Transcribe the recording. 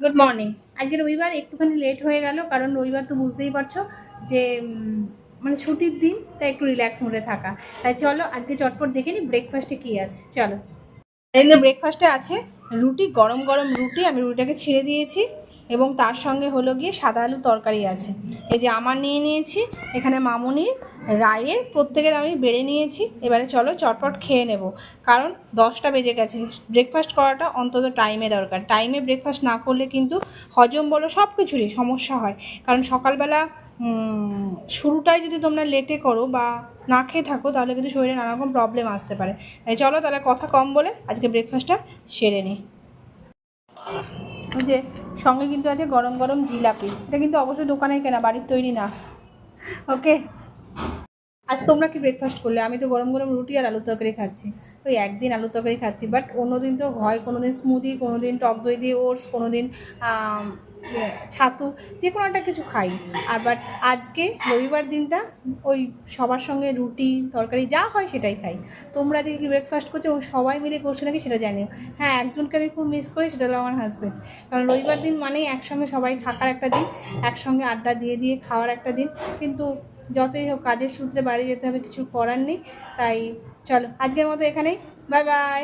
Good morning. আজকে রবিবার একটুখানি লেট হয়ে গেল, কারণ রবিবার তো বুঝতেই পারছো যে মানে ছুটির দিন, তাই একটু রিল্যাক্স মোডে থাকা। তাই চলো আজকে চটপট দেখে নিই ব্রেকফাস্টে কী আছে। চলো, এখানে ব্রেকফাস্টে আছে রুটি, গরম গরম রুটি। আমি রুটিটাকে ছেড়ে দিয়েছি এবং তার সঙ্গে হলো গিয়ে সাদা আলু তরকারি আছে। এই যে আমার নিয়ে নিয়েছি, এখানে মামুনির, রায়ের, প্রত্যেকের আমি বেড়ে নিয়েছি। এবারে চলো চটপট খেয়ে নেব, কারণ 10টা বেজে গেছে। ব্রেকফাস্ট করাটা অন্তত টাইমে দরকার। টাইমে ব্রেকফাস্ট না করলে কিন্তু হজম বলো সব কিছুরই সমস্যা হয়। কারণ সকালবেলা শুরুটাই যদি তোমরা লেটে করো বা না খেয়ে থাকো, তাহলে কিন্তু শরীরে নানা রকম প্রবলেম আসতে পারে। তাই চলো তাহলে কথা কম বলে আজকে ব্রেকফাস্টটা সেরে নিই। ওই যে সঙ্গে কিন্তু আছে গরম গরম জিলাপি। এটা কিন্তু অবশ্যই দোকানের কেনা, বাড়ির তৈরি না। ওকে, আজ তোমরা কি ব্রেকফাস্ট করলে? আমি তো গরম গরম রুটি আর আলু তরকারি খাচ্ছি। ওই একদিন আলু তরকারি খাচ্ছি, বাট অন্যদিন তো হয় কোনো দিন স্মুদি, কোনো দিন টক দই দিয়ে ওটস, কোনো দিন ছাতু, যে কোনো একটা কিছু খাই। আর বাট আজকে রবিবার দিনটা ওই সবার সঙ্গে রুটি তরকারি যা হয় সেটাই খাই। তোমরা যে কি ব্রেকফাস্ট করছো ও সবাই মিলে করছো নাকি সেটা জানিও। হ্যাঁ, একজনকে আমি খুব মিস করি, সেটা হলো আমার হাজব্যান্ড। কারণ রবিবার দিন মানেই একসঙ্গে সবাই থাকার একটা দিন, একসঙ্গে আড্ডা দিয়ে দিয়ে খাওয়ার একটা দিন। কিন্তু যতই হোক কাজের সূত্রে বাড়ি যেতে হবে, কিছু করার নেই। তাই চলো আজকের মতো এখানেই, বাই বাই।